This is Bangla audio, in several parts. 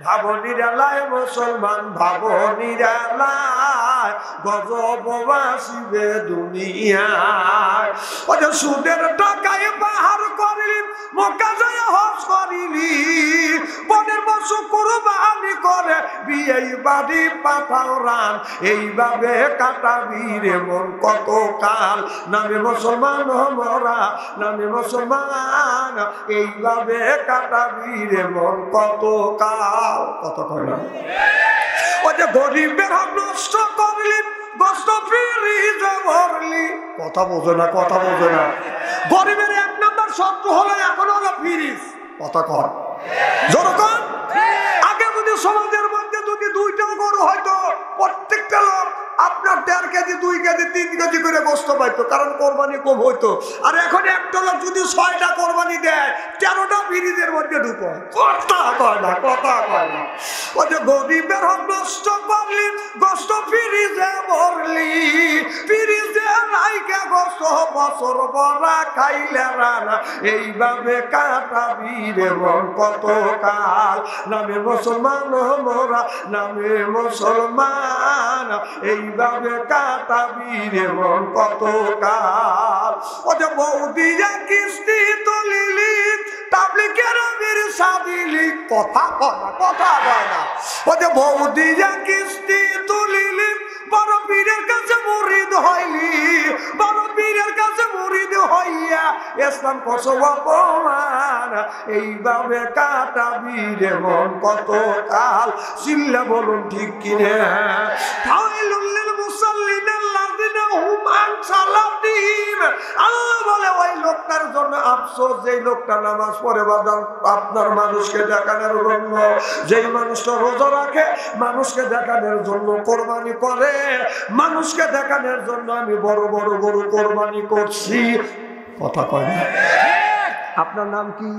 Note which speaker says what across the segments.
Speaker 1: ভাবো নিরালায় মুসলমান, ভাবো নিরালায় গজব আসিবে দুনিয়ায়। ওই যে সুদের টাকায় পাহাড় করিলি, মক্কা যায় হজ করিলি, বনের পশু কুরবানি করে বিয়ে বাড়ি পাঠাও রান, এইভাবে কাটাবি রে মন কত কাল। নামে মুসলমান মরা, নামে মুসলমান, এইভাবে কাটাবি রে মন কত কাল। কত কয় না? ওই যে গরিবের হক নষ্ট করলি, গোস্ত ফ্রিজে ভরলি। কথা বোঝে না, কথা বোঝে না। গরিবের এক নম্বর শত্রু হলো এখন হলো ফ্রিজ। কথা কর যখন আগে যদি সমাজের মধ্যে যদি দুইটা গরু হয়তো প্রত্যেকটা লোক আপনার 1.5 কেজি 2 কেজি 3 কেজি করে গোস্ত পাইতো, কারণ কোরবানি কম হইতো। আর এখন একটা লোক যদি 6টা কোরবানি দেয়, 13টা ফ্রিজের মধ্যে ঢুকো। কথা কয় না, কথা কয় না। ওই যে গরিবের হক নষ্ট করলি, গোস্ত ফ্রিজে ভরলি, ফ্রিজে রাইখা গোস্ত বছর ভরা খাইলে রানা, এইভাবে কাটাবি রে মন কত কাল। নামে মুসলমান মোরা, নামে মুসলমান, এইভাবে কাটাবি রে মন কত কাল। ও যে বৌদিয়া কিস্তি তুলিলি, তাবলিগের বীর সাদিলি। কথা কয় না, কথা কয় না। ও যে বৌদিয়া কিস্তি তুলিলি, বড় পীরের কাছে মুরিদ হইলি, বড় পীরের কাছে মুরিদ হইয়া ইসলাম কত অপমান, এইভাবে কাটাবি রে মন কত কাল। চিল্লা বলুন ঠিক কিনা? ফাওয়াইলুল লিল মুসাল্লিন আল্লাযিনা হুম আন সালাতিহিম। আল্লাহ বলে ওই লোকটার জন্য আফসোস, যেই লোকটা নামাজ পড়ে বাদান আপনার মানুষকে দেখানোর জন্য, যেই মানুষটা রোজা রাখে মানুষকে দেখানোর জন্য কোরবানি করে, মানুষকে দেখানোর জন্য আমি বড় বড় গরু কোরবানি করছি। কথা কয় না? আপনার নাম কি?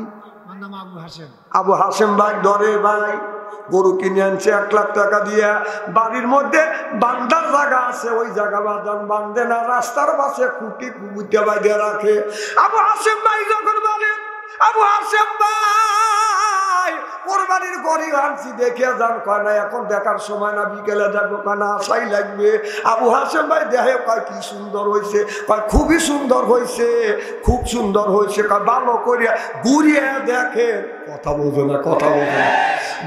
Speaker 1: আবু হাসেম ভাই। ধরে ভাই গরু কিনে আনছে 1 লাখ টাকা দিয়ে, বাড়ির মধ্যে বান্ধার জায়গা আছে, ওই জায়গা বাঁধান বাঁধে না, রাস্তার পাশে খুঁটি কুকুরটা বাঁধে রাখে। আবু হাসেম ভাই যখন বলে, আবু হাসেম ভাই কোরবানির গরু আনছি দেখে যান, কয় না এখন দেখার সময় না, বিকেলে যাবো, কয় না আশাই লাগবে। আবু হাসেম ভাই দেখে, কয় কি সুন্দর হয়েছে, কয় খুবই সুন্দর হয়েছে, খুব সুন্দর হয়েছে, কয় ভালো করিয়া ঘুরিয়ে দেখে। কথা বোঝে না, কথা বোঝে না।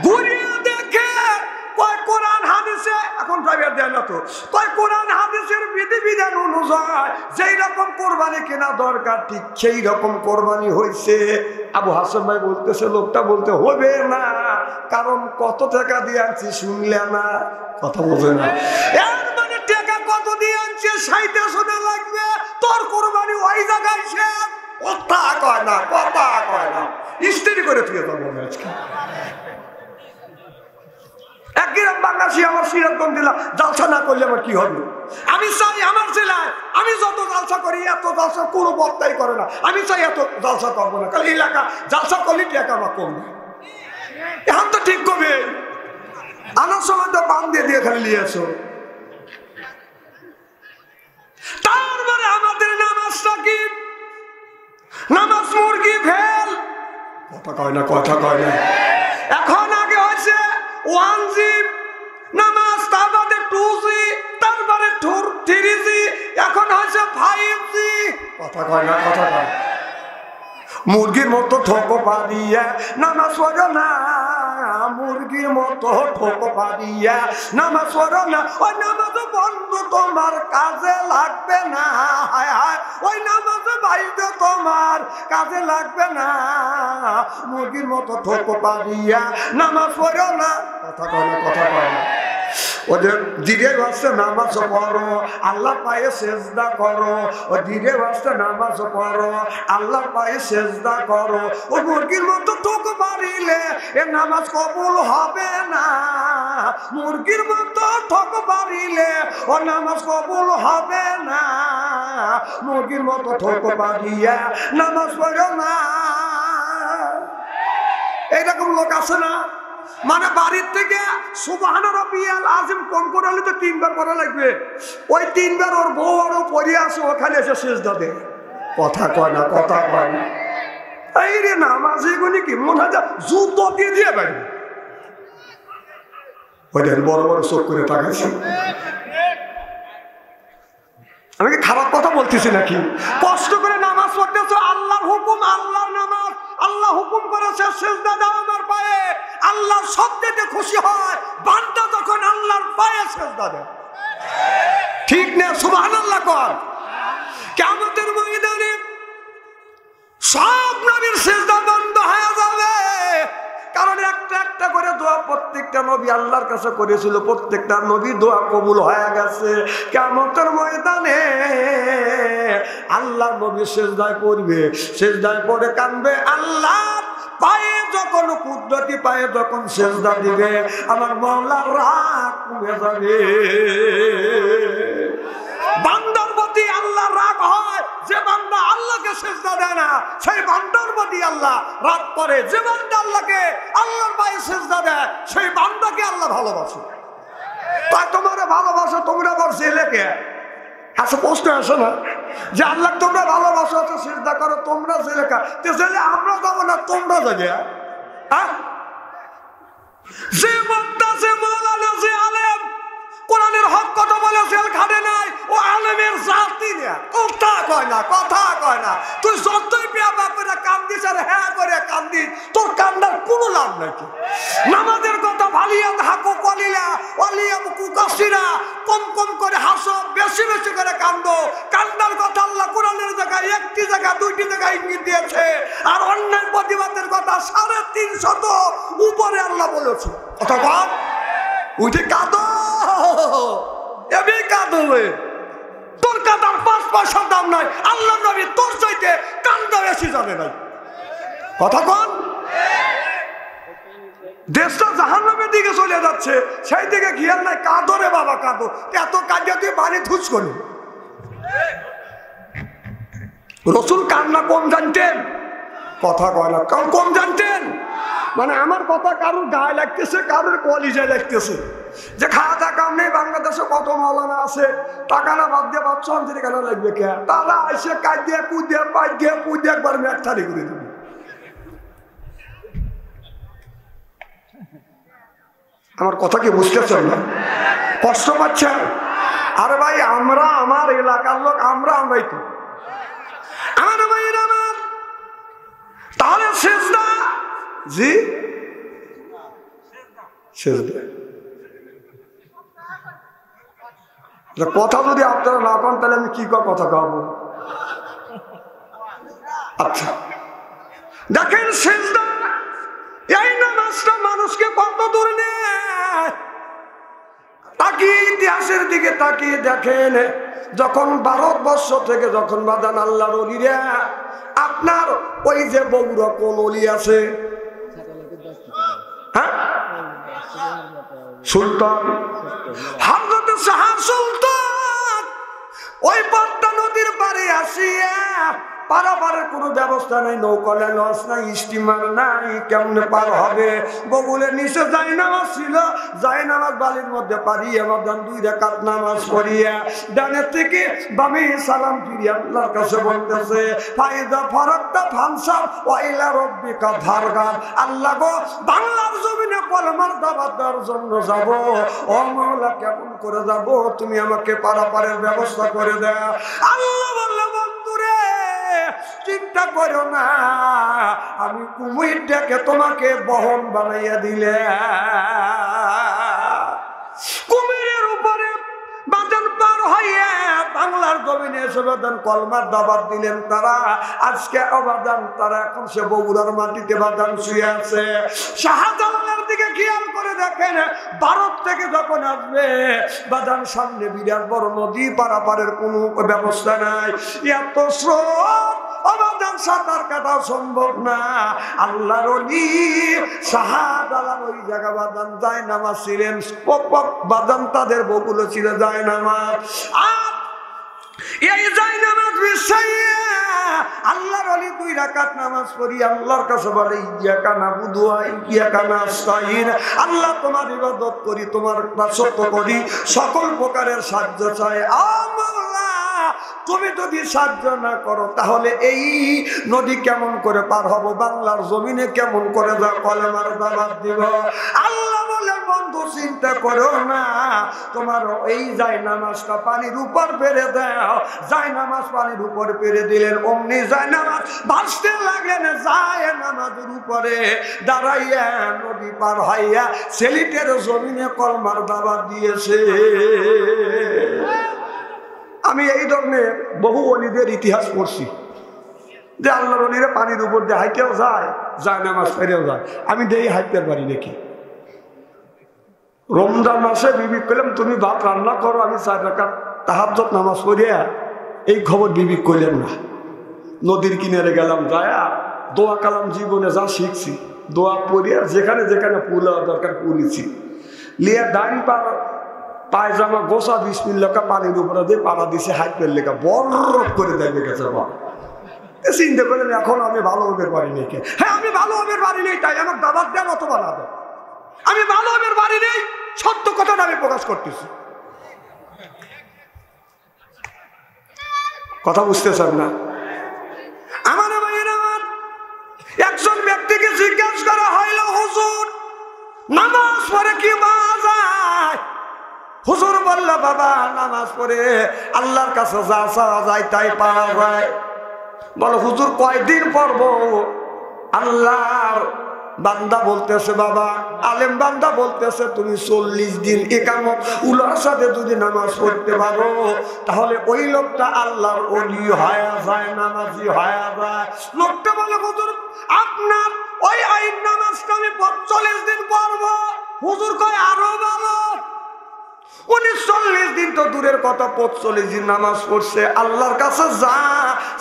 Speaker 1: ঘুরিয়ে দেখে, কয় কোরআন হাদিসে, এখন ড্রাইভার দেয় না তো, কয় কোরআন হাদিসের বিধিবিধান অনুযায়ী যেই রকম কোরবানি কেনা দরকার ঠিক সেই রকম কোরবানি হয়েছে। আবু হাসেম ভাই বলতেছে, লোকটা বলতে হবে না, কারণ কত টাকা দিয়ে আনছি শুনলে না। কথা বোঝে না। এর মানে টাকা কত দিয়ে আনছে 60 লাগবে, তোর কোরবানি ওই জায়গায় শেষ। কথা কয় না, কথা কয় না। স্ত্রী করে তুই তোর মনে আজকে একদিন বাংলাদেশি আমার সিরাজগঞ্জ দিলাম, জালসা না করলে আমার কি হবে? আমি চাই আমার জেলায় আমি যত জালসা করি, এত জালসা কোনো বক্তাই করে না। আমি চাই এত জালসা করবো না, কারণ এলাকা জালসা করলে টাকা আমার কমবে। এখন তো ঠিক করবে, আনার সময় তো বান দিয়ে দিয়ে খালি নিয়েছো। তার মানে আমাদের নামাজটা কি? নামাজ মুরগি ফেল। কথা কয় না, কথা কয় না। এখন আগে হয়েছে 1G নামাজ, তারপরে 2G, তারপরে 3G, এখন হয়েছে 5G। কথা কয় না, কথা কয়। মুরগির মতো ঠোক পারিয়া নামাজ পড়ো না, মুরগির মতো ঠোক পারিয়া নামাজ পড়ো না, ওই নামাজ বন্ধ তোমার কাজে লাগবে না। হায় হায়, ওই নামাজ বাইরে তোমার কাজে লাগবে না। মুরগির মতো ঠোক পারিয়া নামাজ পড়ো না। কথা কয় না, কথা কয় না। ওদের ধীরে বাসতে নামাজ পড়ো, আল্লাহ পায়ে সেজদা করো। ও ধীরে বাসতে নামাজ পড়ো, আল্লাহ পায়ে সেজদা করো। ও মুরগির মতো ঠোক মারিলে এ নামাজ কবুল হবে না। মুরগির মতো ঠোক মারিলে ও নামাজ কবুল হবে না। মুরগির মতো ঠোক মারিয়া নামাজ পড়ো না। এইরকম লোক আছে না? মানে বাড়ির থেকে সুবহান রাব্বিয়াল আযীম কোন করে হলে তো 3 বার পড়া লাগবে, ওই 3 বার ওর বউ আরো পড়ে আসে, ওখানে এসে সিজদা দেয়। কথা কয় না, কথা কয় না। এই রে নামাজি গুনি কি মনে হয় জুতো দিয়ে দিয়ে বাড়ি। ওইটার বড় বড় চোখ করে তাকাইছে। আমি কি খারাপ কথা বলতেছি নাকি? কষ্ট করে নামাজ পড়তেছ, আল্লাহর হুকুম, আল্লাহর নামাজ, আল্লাহ হুকুম করেছে সিজদা দাও আমার পায়ে। আল্লাহ সবচেয়ে খুশি হয় বান্দা যখন আল্লাহর পায়ে সিজদা দেয়। ঠিক না? সুবহানাল্লাহ কর। কিয়ামতের ময়দানে সব নবীর সিজদা বন্ধ হয়ে যাবে, কারণ একটা একটা করে দোয়া প্রত্যেকটা নবী আল্লাহর কাছে করেছিল, প্রত্যেকটা নবী দোয়া কবুল হয়ে গেছে। কিয়ামতের ময়দানে আল্লাহর নবী সিজদায় পড়বে, সিজদায় পড়ে কাঁদবে, আল্লাহ পায়ে যখন কুদরতি পায়ে যখন সিজদা দিবে আমার মাওলার রাগ কমে যাবে। বান্দার প্রতি আল্লাহ রাগ হয় যে বান্দা আল্লাহকে সিজদা দেয় না, সেই বান্দার প্রতি আল্লাহ রাগ করে। যে বান্দা আল্লাহকে আল্লাহর পায়ে সিজদা দেয় সেই বান্দাকে আল্লাহ ভালোবাসে। তাই তোমার ভালোবাসো, তোমরা বলছো এলাকে আচ্ছা প্রশ্ন আসে না যে আল্লাহ তোমরা ভালোবাসো, আচ্ছা সিজদা করো, তোমরা ছেলেকা ছেলে আমরা যাবো না, তোমরা যাবে। যে বান্দা, যে মাওলানা, যে আলেম কোরআনের হক কথা বলে জেল খাটে নাই, ও আলেমের জাতি না, কথা কয় না, কথা কয় না। তুই যতই বিয়া করে কান্দিস আর হ্যাঁ করে কান্দিস, তোর কান্দার কোনো লাভ নাকি। নামাজের কথা ভালিয়া হাকু কলিলা অলিয়া কুকাসিরা, কম কম করে হাসো, বেশি বেশি করে কান্দো। কান্দার কথা আল্লাহ কোরআনের জায়গায় একটি জায়গা দুইটি জায়গায় ইঙ্গিত দিয়েছে, আর অন্যায় প্রতিবাদের কথা 350 উপরে আল্লাহ বলেছে। কথা বল, উঠে কাঁদো, এমনি কাঁদবে। তোর কাঁদার 5 পয়সার দাম নাই, আল্লাহ নবী তোর চাইতে কান্দা বেশি জানে নাই। কথা বল। দেশটা জাহান্নামের দিকে চলে যাচ্ছে, সেই দিকে খেয়াল নাই। কাঁদো রে বাবা, কাঁদো। এত কাঁদিয়ে তুই বাড়ি ধুস করো। রসুল কান্না কম জানতেন, কথা কয় না, কম জানতেন। মানে আমার কথা কারোর গায়ে লাগতেছে, কারোর কলিজায় লাগতেছে। যে খাওয়া দাওয়া কাম নেই, বাংলাদেশে কত মাওলানা আছে, টাকা না বাদ দিয়ে বাচ্চা অঞ্চলে কেন লাগবে কে? তারা এসে কাজ দিয়ে কুদিয়ে পাই দিয়ে কুদিয়ে একবার ম্যাট থারি করে দেবে। আমার কথা কি বুঝতেছেন না? কষ্ট পাচ্ছেন? আরে ভাই আমরা, আমার এলাকার লোক, আমরাই তো আমার ভাইয়ের আমার। তাহলে সিজদা, জি সিজদা কথা যদি আপনারা না করেন তাহলে আমি কি কথা কব? আচ্ছা দেখেন, সিজদা এই নামাজটা মানুষকে কত দূর নেয়। তাকিয়ে ইতিহাসের দিকে তাকিয়ে দেখেন, যখন ভারতবর্ষ থেকে যখন বাদান আল্লাহর ওলিরা, আপনার ওই যে বগুড়া কোন ওলি আছে, হ্যাঁ সুলতান হযরত শাহ সুলতান, ওই পদ্মা নদীর পাড়ে আসিয়া, পারাপারের কোনো ব্যবস্থা নাই, নৌকা লঞ্চ নাই, স্টিমার নাই, কেমনে পার হবে? বগুলের নিচে জায়নামাজ ছিল, জায়নামাজ বালির মধ্যে পারিয়ে মাদান 2 রাকাত নামাজ পড়িয়া ডানের থেকে বামে সালাম ফিরিয়ে আল্লাহর কাছে বলতেছে, ফাইদা ফারাক্তা ফানসাব ওয়া ইলা রাব্বিকা ফারগাব। আল্লাহ গো, বাংলার জমিনে কলমার দাওয়াত দেওয়ার জন্য যাব, ও মাওলা কেমন করে যাব? তুমি আমাকে পারাপারের ব্যবস্থা করে দাও। আল্লাহ বলল, বন্ধুরে চিন্তা করো না, আমি কুমির ডেকে তোমাকে বহন বানাইয়া দিলে। কুমিরের উপরে বাদন পার হইয়া বাংলার জমিনে এসে বাদন কলমার দাওয়াত দিলেন তারা। আজকে অবাদান তারা এখন সে বগুড়ার মাটিতে বাদান শুয়ে আছে। শাহজালালের দিকে খেয়াল করে দেখেন, ভারত থেকে যখন আসবে বাদান সামনে বিরাট বড় নদী, পারাপারের কোনো ব্যবস্থা নাই, এত স্রোত, অবাদান সাঁতার কাটা সম্ভব না। আল্লাহর ওলি শাহজালাল ওই জায়গা বাদান যায় নামাজ ছিলেন, বাদান তাদের বগুলো ছিল যায় নামাজ। আর এই যায় নামাজ বিছাইয়া আল্লাহর ওলি 2 রাকাত নামাজ পড়ি আল্লাহর কাছে বলে, ইয়াকা নাবুদু ওয়া ইয়াকা নাস্তাইন, আল্লাহ তোমার ইবাদত করি, তোমার দাসত্ব করি, সকল প্রকারের সাহায্য চাই। তুমি যদি সাহায্য না করো তাহলে এই নদী কেমন করে পার হব? বাংলার জমিনে কেমন করে যা কলেমার দাওয়াত দিব? আল্লাহ বলে, বন্ধু চিন্তা করো না, তোমার এই যায় নামাজটা পানির উপর পেরে দাও। যায় নামাজ পানির উপর পেরে দিলেন, অমনি যায় নামাজ ভাসতে লাগলেন। যায় নামাজের উপরে দাঁড়াইয়া নদী পার হইয়া সেলিটের জমিনে কলমার দাওয়াত দিয়েছে। আমি এই ধরনের বহু অলিদের ইতিহাস পড়ছি যে আল্লাহর অলিরা পানির উপর দিয়ে হাইতেও যায়, যায় নামাজ ফেরেও যায়। আমি দেই হাইতে পারি নাকি? রমজান মাসে বিবি করলাম তুমি ভাত রান্না করো, আমি 4 রাকাত তাহাজ্জুদ নামাজ পড়িয়া, এই খবর বিবি কইলেন না। নদীর কিনারে গেলাম, যায়া দোয়া কালাম জীবনে যা শিখছি দোয়া পড়িয়া যেখানে যেখানে পুলা দরকার পুলিছি লিয়া ডাইন পায়জামা গোসা বিসমিল্লাহ পানির উপরে দিয়ে পাড়া দিছে, হাইট পের লেখা বড় করে দেয় গেছে। চিন্তা করেন এখন আমি ভালো হবের পারি নেই। হ্যাঁ, আমি ভালো হবের পারি নেই, তাই আমার দাবার দেন অত বানাবে। আমি ভালো হবের পারি নেই, সত্য কথাটা আমি প্রকাশ করতেছি। কথা বুঝতেছেন না? আমার ভাইয়ের আমার একজন ব্যক্তিকে জিজ্ঞাসা করা হইল, হুজুর নামাজ পড়ে কি পাওয়া যায়? হুজুর বলল, বাবা নামাজ পড়ে আল্লাহর কাছে যা চাওয়া যায় তাই পাওয়া যায়। বলো হুজুর কয়দিন পড়ব? আল্লাহর বান্দা বলতেছে, বাবা আলেম বান্দা বলতেছে তুমি 40 দিন ইকামত উলার সাথে যদি নামাজ পড়তে পারো তাহলে ওই লোকটা আল্লাহর ওলি হয়ে যায়, নামাজি হয়ে যায়। লোকটা বলে, হুজুর আপনার ওই আইন নামাজটা আমি 45 দিন পড়বো। হুজুর কয় আরো ভালো। উনি 40 দিন তো দূরের কথা, 45 দিন নামাজ পড়ছে, আল্লাহর কাছে যা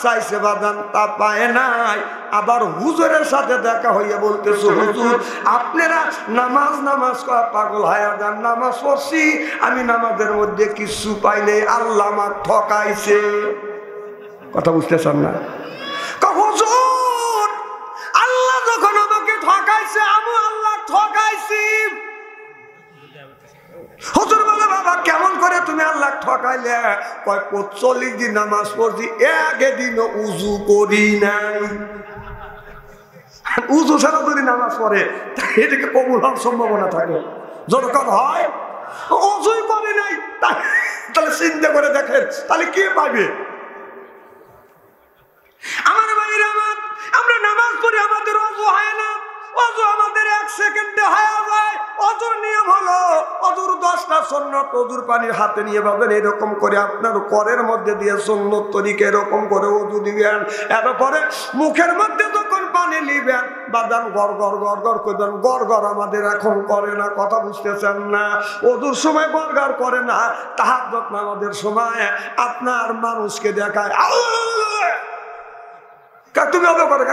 Speaker 1: চাইছে বাদান তা পায় নাই। আবার হুজুরের সাথে দেখা হইয়া বলতেছে, হুজুর আপনারা নামাজ নামাজ করা পাগল হয়ে যান, নামাজ পড়ছি আমি নামাজের মধ্যে কিছু পাইলে আল্লাহ আমার ঠকাইছে। কথা বুঝতেছেন না? হুজুর আল্লাহ যখন আমাকে ঠকাইছে আমি আল্লাহ ঠকাইছি। হুজুর বলে, বাবা কেমন করে তুমি আল্লাহ ঠকাইলে? কয় 45 দিন নামাজ পড়ছি, একদিনও উজু করি নাই। উজু ছাড়া যদি নামাজ পড়ে এটাকে কবুল হওয়ার সম্ভাবনা থাকে? যতক্ষণ হয় উজুই করে নাই, তাহলে চিন্তা করে দেখেন তাহলে কে পাবে? আমার ভাইরা আমার, আমরা নামাজ পড়ি আমাদের ওযু হয় না, ওযু আমাদের 1 সেকেন্ডে হয়ে যায়। ওযুর নিয়ম হলো ওযুর 10টা সুন্নাত, ওযুর পানি হাতে নিয়ে ভাবেন এরকম করে আপনার করের মধ্যে দিয়ে সুন্নত তরিকা এরকম করে ওযু দিবেন। এরপরে মুখের মধ্যে যখন পানি নিবেন বাদান গড় গড় গড় গড় করবেন। গড় গড় আমাদের এখন করে না, কথা বুঝতেছেন না? ওযুর সময় গড় গড় করে না, তাহাজ্জুদ নামাজের সময় আপনার মানুষকে দেখায় তুমি হবে করে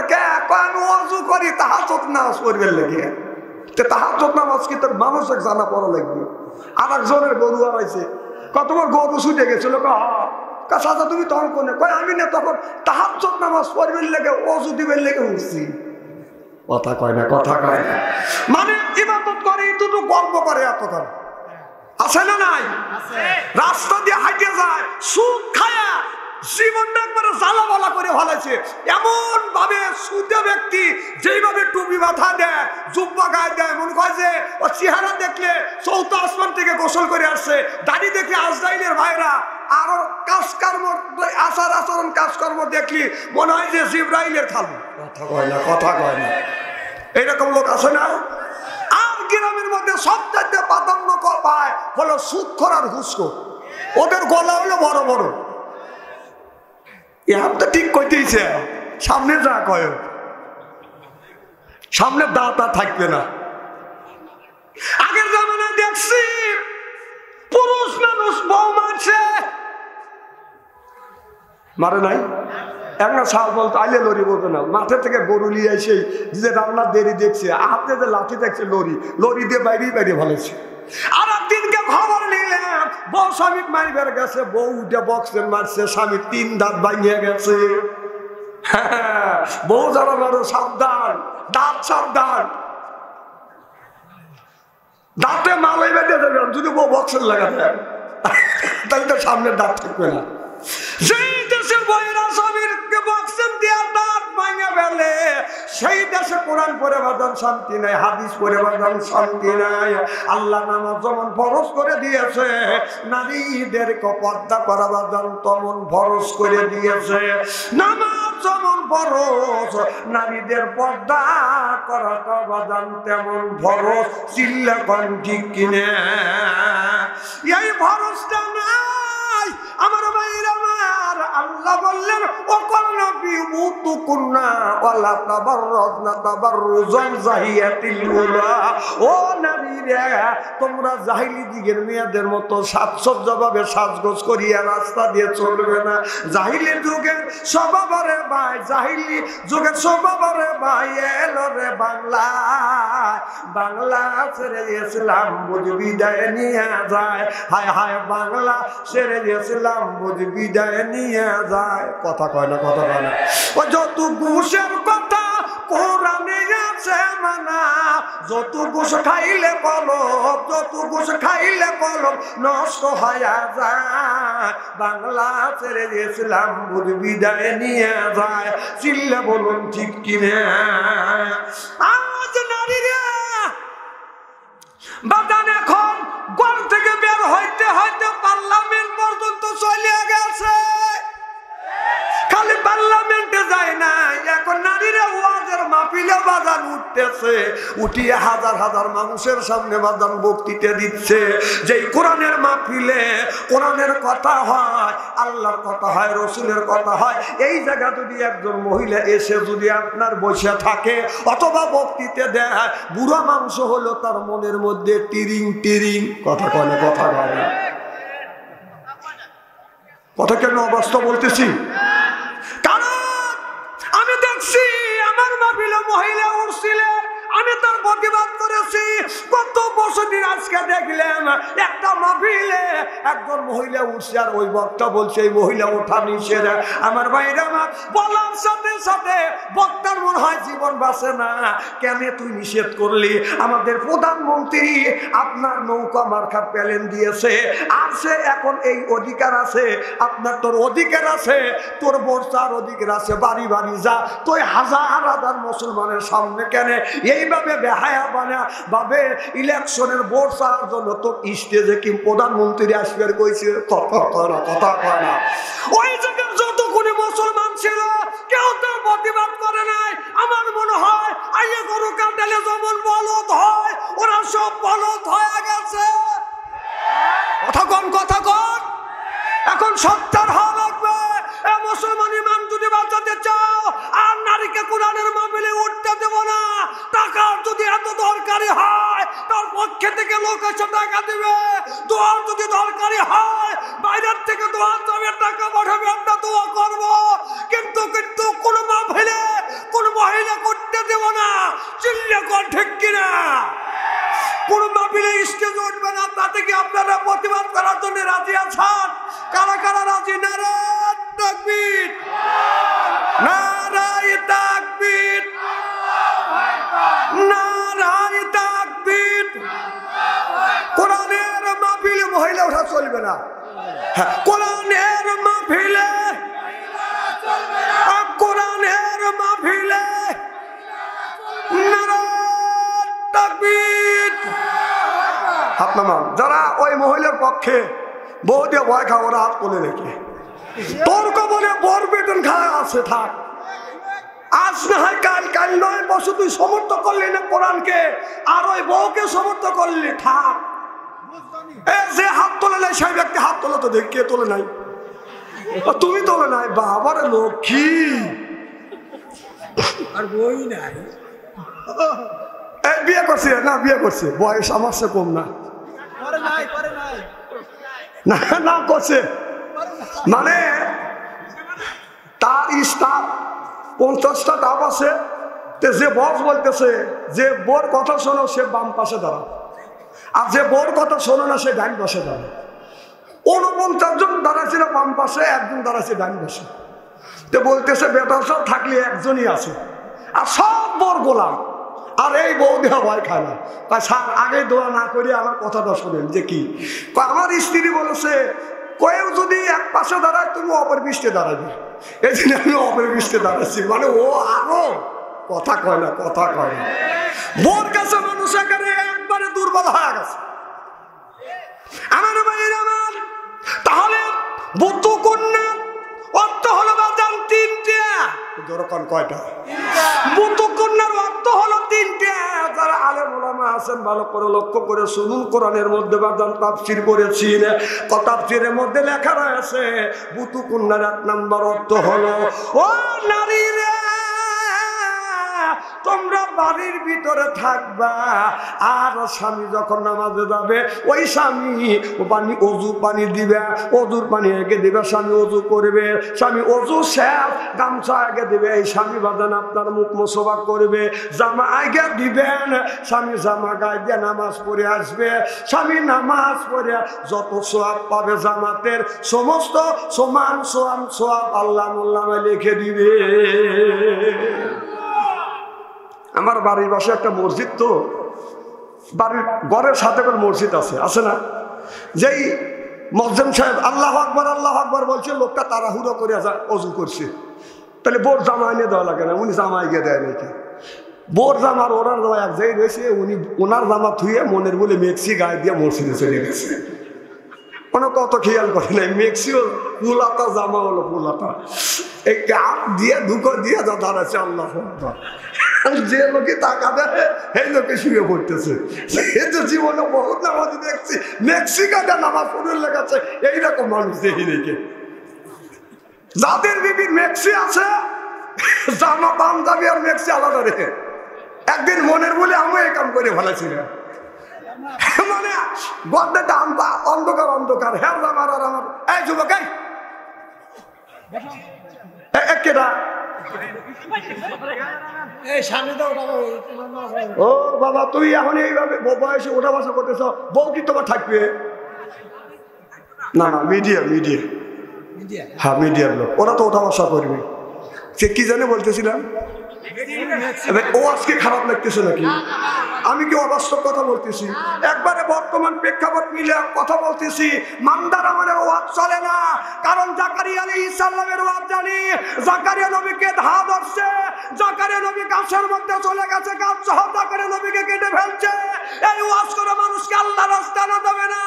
Speaker 1: আমি ওযু করি তাহাজ্জুদ নামাজ পড়বেন লাগে। তাহাজ্জুদ নামাজ কি তোর মানুষের জানা পড়া লাগবে? আর একজনের গরু হারাইছে, তোমার গরু ছুটে গেছিল, চাচা তুমি তখন কোনে? কয় আমি না তখন তাহাজ্জুদ নামাজ পড়বেন লাগে ওযু দিবেন লেগে উঠছি। কথা কয় না, কথা কয় না। মানে ইবাদত করে দুটো গর্ব করে এতক্ষণ আছে না নাই? রাস্তা দিয়ে হাঁটে যায় সুদ খায়া জীবনটা একবারে জ্বালাবালা করে ফেলেছে। এমন ভাবে সুদে ব্যক্তি যেইভাবে টুপি মাথা দেয়, জুব্বা গায়ে দেয়, মনে হয় যে ও চেহারা দেখলে 4th আসমান থেকে গোসল করে আসছে, দাড়ি দেখলে আজরাইলের ভাইরা, আরো কাজকর্ম আচার আচরণ কাজকর্ম দেখলি মনে হয় যে জিব্রাইলের খালু। কথা কয় না, কথা কয় না। এইরকম লোক আছে না? আর গ্রামের মধ্যে সবচাইতে প্রাধান্য পায় হলো সুদখোর আর ঘুষখোর। ওদের গলা হলো বড় বড়। তো ঠিক কইতেইছে, সামনে যা কয় সামনে দাঁত আর থাকবে না। আগের জামানায় দেখছি পুরুষ মানুষ বউ মারছে, মারে নাই? একটা সাল বলতো আইলে লরি বলতো না, মাঠে থেকে গরু নিয়ে এসে যে রান্নার দেরি দেখছে, হাতে যে লাঠি দেখছে লরি দিয়ে বাইরে বাইরে ভালোছে। আর একদিনকে খবর নিলেন বউ স্বামী মারিবার গেছে, বউ উঠে বক্সের মারছে, স্বামী 3 দাঁত ভাঙিয়ে গেছে। হ্যাঁ, বউ যারা মারো সাবধান, দাঁত সাবধান, দাঁতে মালাই বেঁধে দেবেন। যদি বউ বক্সের লাগাতে তাহলে তো সামনের দাঁত থাকবে না। যেই দেশের বইয়েরা স্বামীরকে বক্সের দিয়ে দাঁত ভাঙে ফেলে সেই দেশে কোরআন পড়ে বাজান শান্তি নাই, হাদিস পড়ে বাজান শান্তি নাই। আল্লাহ নামাজ যেমন ফরজ করে দিয়েছে, নারীদেরকে পর্দা করা বাজান তেমন ফরজ করে দিয়েছে। নামাজ যেমন ফরজ, নারীদের পর্দা করাটা বাজান তেমন ফরজ। চিল্লা কোন ঠিক কিনা? এই ফরজটা নাই আমার ভাইরা আমার। আল্লাহ বললেন ওয়াকালনা বিউতুকুন্না ওয়ালা তাবাররাজনা তাবাররুজাল জাহিয়াতিল উলা। ও নারীরা, তোমরা জাহিলি যুগের মেয়েদের মতো সাজসজ্জাভাবে সাজগোজ করিয়া রাস্তা দিয়ে চলবে না। জাহিলি যুগের স্বভাবরে ভাই, জাহিলি যুগের স্বভাবরে ভাই এলো রে বাংলা। বাংলা ছেড়ে ইসলাম বুঝ বিদায় নিয়ে যায়। হায় হায় বাংলা ছেড়ে ইসলাম বুঝ বিদায় নিয়ে যায়। কথা কয় না, কথা কয় না। ও যত ঘুষের কথা কোরআনে আছে মানা, যত ঘুষ খাইলে কলম, যত ঘুষ খাইলে কলম নষ্ট হয়ে যায়। বাংলা ছেড়ে ইসলাম বুঝ বিদায় নিয়ে যায়। চিল্লা বলুন ঠিক কিনা? আজ নারীরা বাদান এখন ঘর থেকে বের হইতে হইতে পার্লামেন্ট পর্যন্ত চলে গেছে। খালি পার্লামেন্টে যায় না, এখন নারীরা ওয়াজের মাহফিলে বাজান উঠতেছে, উঠিয়ে হাজার হাজার মানুষের সামনে বাজান বক্তৃতা দিচ্ছে। যেই কোরআনের মাহফিলে কোরআনের কথা হয়, আল্লাহর কথা হয়, রসুলের কথা হয়, এই জায়গা যদি একজন মহিলা এসে যদি আপনার বসে থাকে অথবা বক্তৃতা দেয়, বুড়া মানুষ হলো তার মনের মধ্যে টিরিং টিরিং। কথা কয় না, কথা কয় না। কথা কেন অবস্থা বলতেছি? কারণ আমি দেখছি আমার মাহফিলে মহিলা উঠছিলেন, আমি তার প্রতিবাদ করেছি। কত বছর দিন আজকে দেখলাম একটা মাহফিলে একজন মহিলা উঠছে আর ওই বক্তা বলছে এই মহিলা ওঠা নিষেধ। আমার ভাইরা বলার সাথে সাথে বক্তার মনে হয় জীবন বাঁচে না। কেন তুই নিষেধ করলি? আমাদের প্রধানমন্ত্রী আপনার নৌকা মার্কা প্যালেন দিয়েছে, আর সে এখন এই অধিকার আছে, আপনার তোর অধিকার আছে, তোর বর্ষার অধিকার আছে, বাড়ি বাড়ি যা। তুই হাজার হাজার মুসলমানের সামনে কেন এইভাবে বেহায়া বানা ভাবে ইলেকশনের ভোট চাওয়ার জন্য তোর স্টেজে কি প্রধানমন্ত্রী আসবে কইছে? কথা কয় না। ওই জায়গায় যতগুলি মুসলমান ছিল কেউ তার প্রতিবাদ করে নাই। আমার মনে হয় আইয়ে গরু কাটালে যেমন বলদ হয়, ওরা সব বলদ হয়ে গেছে। কথা কন, কথা কন। এখন সত্যার হওয়া লাগবে। মুসলমান ইমান যদি বাঁচাতে চাও, আর নারীকে কোরআনের মাহফিলে উঠতে দেব না। টাকা যদি এত দরকারি হয়, তার পক্ষে থেকে লোক এসে টাকা দেবে। দোয়ার যদি দরকারি হয়, বাইরের থেকে দোয়া যাবে, টাকা পাঠাবে, আমরা দোয়া করব। কিন্তু কিন্তু কোন মাহফিলে কোন মহিলা করতে দেব না। চিল্লা কর ঠিক কিনা? কোন মাহফিলে স্টেজ উঠবে না। তাতে কি আপনারা প্রতিবাদ করার জন্য রাজি আছেন? কারা কারা রাজি? নারায়ে তাকবীর, নারায়ে তাকবীর, নারায়ে তাকবীর। কোরআনের মাহফিলে মহিলা ওঠা চলবে না। কোরআনের মাহফিলে, কোরআনের মাহফিলে নারায়ে তাকবীর। হাত নামান। যারা ওই মহিলার পক্ষে বউ দিয়ে ভয় খাওয়া, ওরা হাত তুলে রেখে তর্ক বলে বর বেতন খায় আছে থাক। আজ না হয় কাল, কাল নয় বছর তুই সমর্থন করলি না কোরআনকে, আর ওই বউকে সমর্থন করলি থাক। যে হাত তোলে নাই সেই ব্যক্তি হাত তোলে তো দেখ, কে তোলে নাই? তুমি তোলে নাই। বাবার লক্ষ্মী, আর বই নাই। বিয়ে করছে না? বিয়ে করছে, বয়স আমার সে কম না। না না করছে মানে তার স্টাফ 50টা ডাব আছে। যে বস বলতেছে যে বোর কথা শোনো সে বাম পাশে দাঁড়া, আর যে বোর কথা শোনো না সে ডান পাশে দাঁড়া। 49 জন দাঁড়াচ্ছে না বাম পাশে, একজন দাঁড়াচ্ছে ডান পাশে। তো বলতেছে বেটা সব থাকলে একজনই আছে, আর সব বোর গোলাম। আর এই বউ দেওয়া ভয় খায় না। স্যার আগে দোয়া না করে আমার কথাটা শোনেন। যে কি? আমার স্ত্রী বলেছে কেউ যদি এক পাশে দাঁড়ায় তুমি অপর পৃষ্ঠে দাঁড়াবে। এই জন্য আমি অপর পৃষ্ঠে দাঁড়াচ্ছি। মানে ও আরো কথা কয় না, কথা কয় না। বোর কাছে মানুষ এখানে একবারে দুর্বল হয়ে গেছে। আমার ভাইয়ের আমার, তাহলে বুদ্ধ কন্যা অর্থ হলো বাজান তিনটে। যেরকম কয়টা? বুদ্ধ কন্যার অর্থ হলো তিনটে। যারা আলেম ওলামা আছেন ভালো করে লক্ষ্য করে শুনুন, কোরআনের মধ্যে বাজান তাফসীর করেছি, তাফসীরের মধ্যে লেখা রয়েছে বুদ্ধ কন্যার 1 নম্বর অর্থ হলো, ও নারী রে, তোমরা বাড়ির ভিতরে থাকবা, আর স্বামী যখন নামাজে যাবে ওই স্বামী পানি অজু পানি দিবে, অজুর পানি এগে দিবে, স্বামী অজু করবে, স্বামী অজু শেষ গামছা আগে দিবে, এই স্বামী বাজান আপনার মুখ মোছবা করবে, জামা আগে দিবেন, স্বামী জামা গায়ে দিয়ে নামাজ পড়ে আসবে, স্বামী নামাজ পড়ে যত সোয়াব পাবে জামাতের সমস্ত সমান সোয়াব আল্লাহ মোল্লামে লিখে দিবে। আমার বাড়ির পাশে একটা মসজিদ, তো বাড়ির ঘরের সাথে করে মসজিদ আছে না? যেই মসজিদ সাহেব আল্লাহ আকবার বলছে, লোকটা তাড়াহুড়ো করে অজু করছে, তাহলে বোর জামা এনে দেওয়া লাগে না? উনি জামা এগিয়ে দেয় নাকি? বোর জামার ওনার জামা এক জায়গায় রয়েছে, উনি ওনার জামা থুয়ে মনের বলে মেক্সি গায়ে দিয়ে মসজিদে চলে গেছে। কোনো কত খেয়াল করে নাই, মেক্সিও পুলাতা জামা হলো পুলাতা, এই কাপ দিয়ে দুঃখ দিয়ে যা দাঁড়াচ্ছে আল্লাহ আকবার। যে লোকে টাকা দেয় সেই লোকে শুয়ে পড়তেছে। এই তো জীবনে বহুত নামাজি দেখছি, মেক্সিকাটা নামাজ পড়ে লেগেছে, এইরকম মানুষ দেখি দেখে। যাদের বিবির মেক্সি আছে, জামা পাঞ্জাবি আর মেক্সি আলাদা রেখে, একদিন মনের বলে আমি এই কাম করে ফেলেছিলাম, মানে গদ্দাটা অন্ধকার অন্ধকার, হ্যাঁ আমার আর আমার, এই যুবক কেটা ও বাবা, তুই এখন এইভাবে বয়সে ওঠা বসা করতেছ, বউ কি তোমার থাকবে না? না, মিডিয়াম হ্যাঁ, মিডিয়াম লোক, ওরা তো ওঠা বসা করবে। সে কি জানে বলতেছিলাম, ও আজকে খারাপ লাগতেছে নাকি? আমি কি অবাস্তব কথা বলতেছি? একবারে বর্তমান প্রেক্ষাপট মিলে কথা বলতেছি। মান্দার আমাদের ওয়াজ চলে না, কারণ জাকারিয়া আলাইহিস সালামের ওয়াজ জানি। জাকারিয়া নবীকে ধা ধরছে, জাকারিয়া নবী গাছের মধ্যে চলে গেছে, গাছ সহ জাকারিয়া নবীকে কেটে ফেলছে। এই ওয়াজ করে মানুষকে আল্লাহর রাস্তা না দেবে না,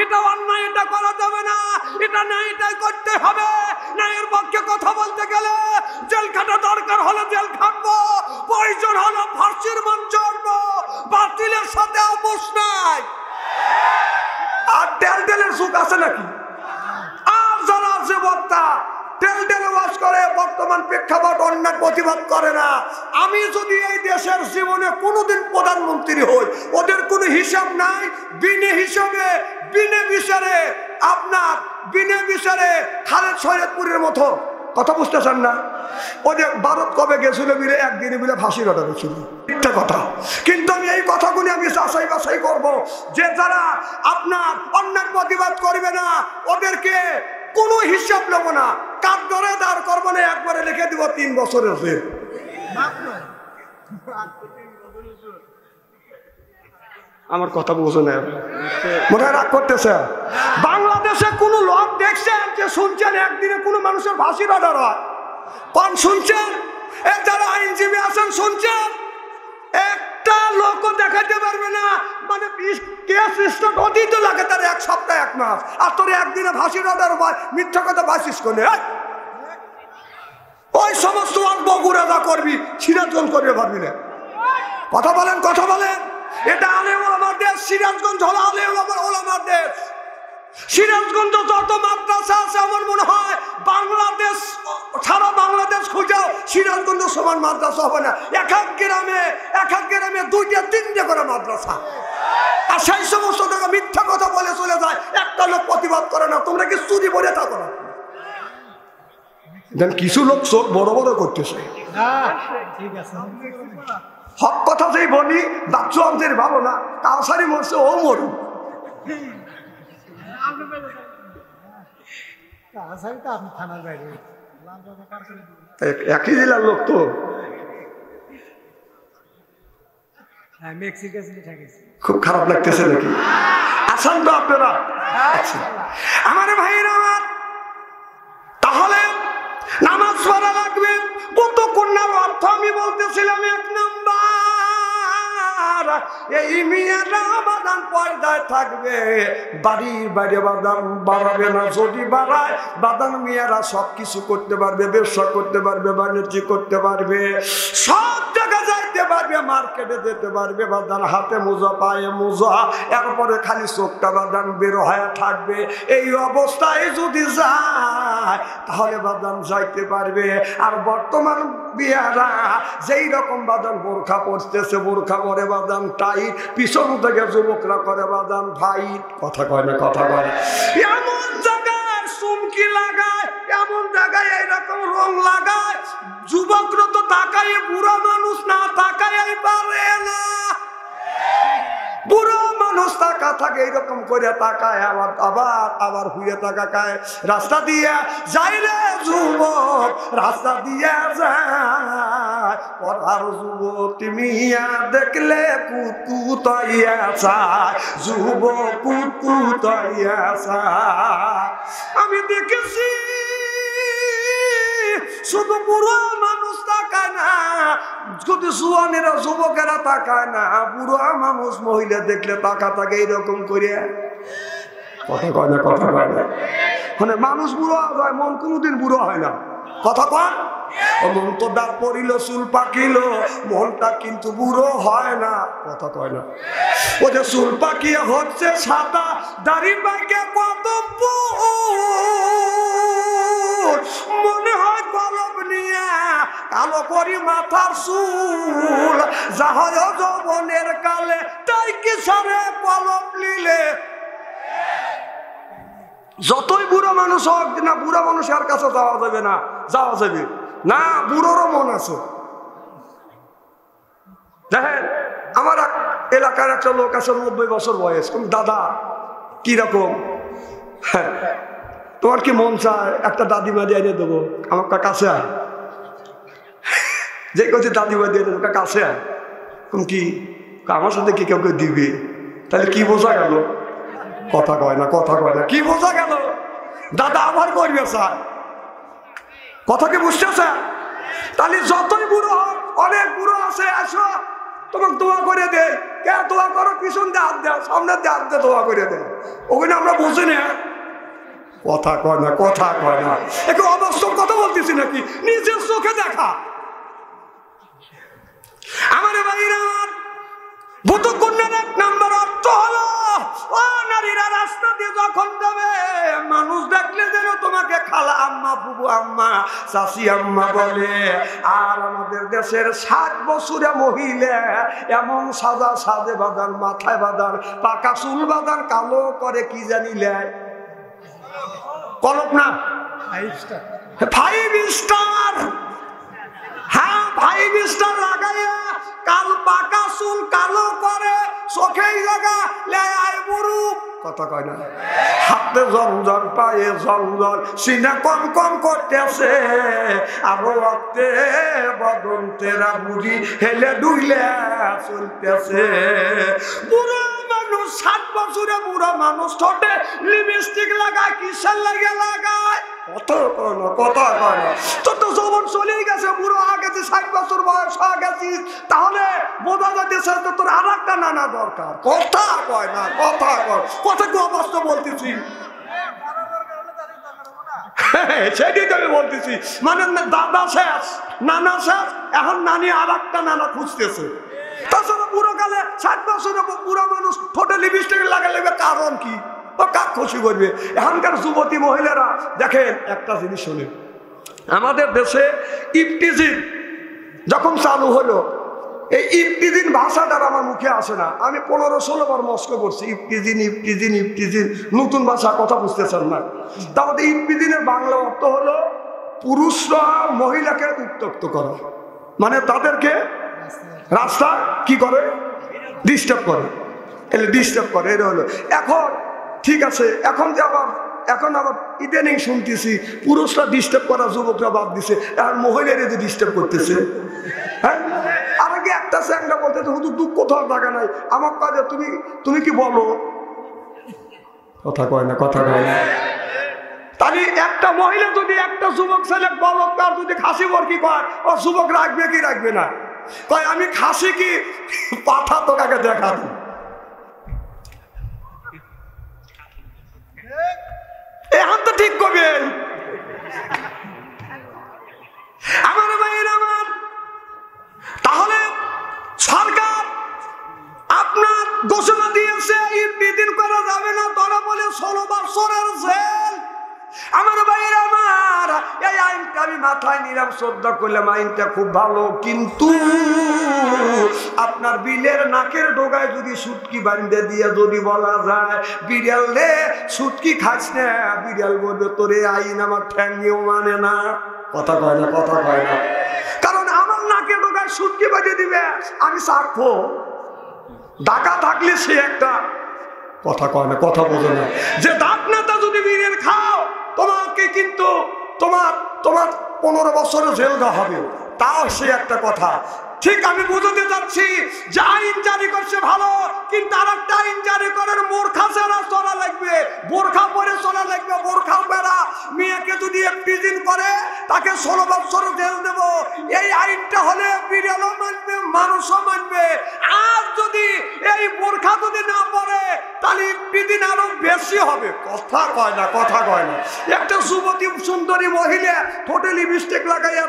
Speaker 1: এটা অন্যায়, এটা করা যাবে না, এটা না, এটাই করতে হবে না। এর পক্ষে কথা বলতে গেলে জেল খাটা দরকার হলে জেল খাটবো, প্রয়োজন হলো ফাঁসির মঞ্চ চড়বো, বাতিলের সাথে আপোষ নাই। আর টেলটেলের সুখ আছে নাকি? আর যারা আছে বক্তা টেলটেলে ওয়াজ করে, বর্তমান প্রেক্ষাপট অন্যায় প্রতিবাদ করে না। আমি যদি এই দেশের জীবনে কোনোদিন প্রধানমন্ত্রী হই, ওদের কোনো হিসাব নাই, বিনে হিসাবে বিনে বিচারে, আপনার বিনে বিচারে খালেদ শরীয়তপুরের মতো। কথা বুঝতেছেন না? ওই যে ভারত কবে গেছিল মিলে একদিনে মিলে ফাঁসির অর্ডার হয়েছিল, একটা কথা। কিন্তু আমি এই কথাগুলি আমি যাচাই বাছাই করবো, যে যারা আপনার অন্যায় প্রতিবাদ করবে না ওদেরকে কোনো হিসাব নেবো না, কাঠ ধরে দাঁড় করবো না, একবারে লিখে দিব 3 বছরের জেল। আমার কথা বুঝে না, মনে রাগ করতেছে? বাংলাদেশে কোন লোক দেখছেন যে শুনছেন একদিনে কোনো মানুষের ফাঁসির অর্ডার হয়? কোন শুনছেন? এর যারা আইনজীবী আছেন শুনছেন? একটা লোকও দেখাতে পারবে না, মানে কেস স্টার্ট হতেই তো লাগে তার 1 সপ্তাহ 1 মাস, আর তোর একদিনে ফাঁসির অর্ডার হয়, মিথ্যা কথা বাসিস করে। ওই সমস্ত বগুড়া যা করবি সিরাজগঞ্জ করবে পারবি না। কথা বলেন, কথা বলেন। এটা আলেম ওলামার দেশ, সিরাজগঞ্জ হলো আলেম ওলামার দেশ। সিরাজগঞ্জ যত মাদ্রাসা আছে আমার মনে হয় বাংলাদেশ, সারা বাংলাদেশ খুঁজাও সিরাজগঞ্জ সমান মাদ্রাসা হবে না। এক এক গ্রামে 2টা 3টে করে মাদ্রাসা। আর সেই সমস্ত টাকা মিথ্যা কথা বলে চলে যায়, একটা লোক প্রতিবাদ করে না। তোমরা কি চুরি বলে থাকো না? কিছু লোক চোখ বড় বড় করতেছে। হক কথা যেই বলি, দাচ্ছু আমাদের ভালো না, কাউসারি মরছে ও মরু। একই জেলার লোক তো, খুব খারাপ লাগতেছে নাকি? আসান তো আপনারা? আমার ভাইয়েরা, আমার তাহলে নামাজ নামাজ পড়া লাগবে। কত কন্যার অর্থ আমি বলতেছিলাম, 1 নাম্বার এই মেয়েরা বাদান পর্দায় থাকবে, বাড়ির বাইরে বাদান বাড়াবে না। যদি বাড়ায় বাদান মেয়েরা সবকিছু করতে পারবে, ব্যবসা করতে পারবে, বাণিজ্য করতে পারবে, সব জায়গায় যাইতে পারবে, মার্কেটে যেতে পারবে। বাদান হাতে মোজা, পায়ে মোজা, এরপরে খালি চোখটা বাদান বের হয়ে থাকবে। এই অবস্থায় যদি যায় তাহলে বাদান যাইতে পারবে। আর বর্তমান বিয়ারা যেই রকম বাদান বোরখা পরতেছে, বোরখা পরে বাদান টাইট, পিছন থেকে যুবকরা করে বাদান ফাইট। কথা কয় না, কথা কয়। এমন জায়গায় চুমকি লাগায়, এমন জায়গায় এইরকম রং লাগায়, যুবকরা তো তাকায়, বুড়া মানুষ না তাকায় পারে না। বুড়ো মানুষ তাকা থাকে, এইরকম করে তাকায়, আবার আবার আবার হুয়ে তাকায়। রাস্তা দিয়ে যাইলে যুবক, রাস্তা দিয়ে যায়, পড়ার যুবতী মিয়া দেখলে কুতকুতাইয়া চায়, যুবক কুতকুতাইয়া চায়। আমি দেখেছি শুধু বুড়ো মানুষ তাকায় না, যদি জুয়ানেরা যুবকেরা তাকায় না, বুড়ো মানুষ মহিলা দেখলে তাকা থাকে এইরকম করে। কথা কয় না, কথা কয় না। মানে মানুষ বুড়ো হয়, মন কোনোদিন বুড়ো হয় না। কথা কয়, মন তো ডাক পড়িল, চুল পাকিল, মনটা কিন্তু বুড়ো হয় না। কথা কয় না। ও যে চুল পাকিয়ে হচ্ছে সাদা, দাড়ি পাকে কত মনে হয় কলম নিয়ে কালো করি মাথার চুল, যা হয় যৌবনের কালে তাই কি সারে কলম নিলে। যতই বুড়ো মানুষ হোক না, বুড়ো মানুষের কাছে যাওয়া যাবে না, যাওয়া যাবে না, বুড়োরও মন আছে। দেখেন আমার এলাকার একটা লোক আছে, 90 বছর বয়স। দাদা কিরকম, হ্যাঁ তোমার কি মন চায় একটা দাদিমা দিয়ে এনে দেবো? আমার কাছে আয়, যে কচ্ছে দাদিমা দিয়ে দেবো, কাছে আয়। কি আমার সাথে কি কেউ কেউ দিবে? তাহলে কি বোঝা গেল? কথা কয় না, কথা কয় না। কি বোঝা গেল? দাদা আমার করবে স্যার, কথা কি বুঝতেছে? তাহলে যতই বুড়ো হোক, অনেক বুড়ো আছে, আসো তোমাকে দোয়া করে দেয়। কে দোয়া করো? পিছন দিয়ে হাত দেয়, সামনে দিয়ে হাত দিয়ে দোয়া করে দেয়। ওখানে আমরা বুঝি না। কথা কয় না, কথা কয় না। একটু অবাস্তব কথা বলতেছি নাকি? নিজের চোখে দেখা। আমার ভাইরা, ভূত কন্যার 1 নাম্বার অর্থ হলো, ও নারীরা রাস্তা দিয়ে যখন যাবে, মানুষ দেখলে যেন তোমাকে খালা আম্মা, বুবু আম্মা, চাচি আম্মা বলে। আর আমাদের দেশের 60 বছরে মহিলা এমন সাজা সাজে বাঁধান, মাথায় বাঁধান, পাকা চুল বাঁধান, কালো করে কি জানিলে কলপ না, 5 স্টার। হ্যাঁ 5 স্টার লাগাইয়া কাল পাকা চুল কালো করে, চোখেই লাগা লেয় বুড়ু। কথা কয় না। হাতে জঞ্জল, পায়ে জঞ্জল, সিনা কম কম করতেছে, আরো রক্তে বদন তেরা বুড়ি হেলে ডুইলে চলতেছে। বুড়ো মানুষ, 60 বছরে বুড়ো মানুষ ঠোঁটে লিপস্টিক লাগায়, কিসের লাগে লাগায়? কথা কয় না, কথা কয় না। তোর তো যৌবন চলেই গেছে, বুড়ো হয়ে গেছে, 60 বছর বয়স হয়ে গেছিস, তাহলে বোঝা যাচ্ছে তোর আর একটা নানা দরকার। কথা কয় না, কথা কয়। কথা কি অবস্থা বলতেছি? সেটাই তো আমি বলতেছি। মানে দাদা শেষ, নানা শেষ, এখন নানি আর একটা নানা খুঁজতেছে। তাছাড়া বুড়ো কালে 60 বছরের বুড়ো মানুষ ঠোঁটে লিপস্টিক লাগালে কারণ কি? কাক খুশি করবে। এখনকার যুবতী মহিলারা দেখেন, একটা জিনিস শুনে, আমাদের দেশে ইফতিজিন যখন চালু হলো, এই ইফতিজিন ভাষাটা আমার মুখে আসে না। আমি 15-16 বার মস্ক করছি, ইফতিজিন ইফতিজিন ইফতিজিন, নতুন ভাষা, কথা বুঝতেছেন না। তাহলে ইফতিজিনের বাংলা অর্থ হলো পুরুষরা মহিলাকে উত্তক্ত করা, মানে তাদেরকে রাস্তা কি করে, ডিস্টার্ব করে, ডিস্টার্ব করে। এটা হলো এখন ঠিক আছে। এখন আবার ইদানিং শুনতেছি পুরুষরা ডিস্টার্ব করা যুবকরা বাদ দিছে, আর মহিলারা যে ডিস্টার্ব করতেছে। হ্যাঁ, আর আগে একটা চ্যাংড়া বলতেছে হুজুর দুঃখ কোথাও টাকা নাই, আমার কাজে তুমি কি বলো? কথা কয় না, কথা কয় না। তাহলে একটা মহিলা যদি একটা যুবক ছেলে বলক তার যদি খাসি বরকি কয়, ও যুবক রাখবে কি রাখবে না? কয় আমি খাসি কি পাঠা তোকাকে দেখাবো। এখন তো ঠিক করবে আমার ভাইয়ের আমার। তাহলে সরকার আপনার ঘোষণা দিয়েছে বিদিন করা যাবে না, ধরা বলে 16 বছরের জেল। আমার ভাইয়ের আমার, এই আইনটা আমি মাথায় নিলাম, শ্রদ্ধা করলাম, আইনটা খুব ভালো। কিন্তু আপনার বিলের নাকের ডোগায় যদি সুটকি বান্ধে দিয়ে যদি বলা যায় বিড়াল রে সুটকি খাস না, বিড়াল বলবে তোরে আইন আমার ঠ্যাঙ্গেও মানে না। কথা কয় না, কথা কয় না। কারণ আমার নাকের ডোগায় সুটকি বাঁধে দিবে, আমি সাক্ষ্য। ডাকা থাকলে সে একটা কথা কয় না, কথা বোঝে না, যে দাঁত নাতা যদি বিড়াল খাও তোমাকে কিন্তু তোমার 15 বছরের জেল দেওয়া হবে। তাও সে একটা কথা। ঠিক আমি বুঝতে যাচ্ছি যে আইন জারি করছে ভালো, কিন্তু আর একটা আইন জারি করার বোরখা ছাড়া চলা লাগবে, বোরখা পরে চলা লাগবে। বোরখা বেড়া মেয়েকে যদি এফটিজিং করে তাকে 16 বছর জেল দেব। এই আইনটা হলে বিড়ালও মানবে, মানুষও মানবে। আর যদি এই বোরখা যদি না পরে তাহলে এফটিজিং আরো বেশি হবে। কথা কয় না, কথা কয় না। একটা যুবতী সুন্দরী মহিলা ঠোঁটে লিপস্টিক লাগাইয়া,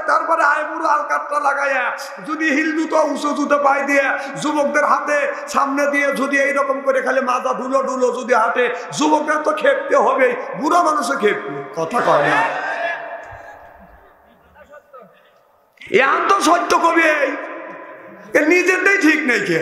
Speaker 1: তারপরে আইবুড়ো আলকাতটা লাগাইয়া, যদি হিল জুতো উঁচু জুতো পায়ে দিয়ে যুবকদের হাতে সামনে দিয়ে যদি এইরকম করে খালি মাথা ঢুলো ঢুলো যদি হাঁটে, যুবকরা তো খেপতে হবে, বুড়া মানুষও খেপবে। কথা কয় না, এ আন্ত সত্য কবি নিজেরটাই ঠিক নেই কে।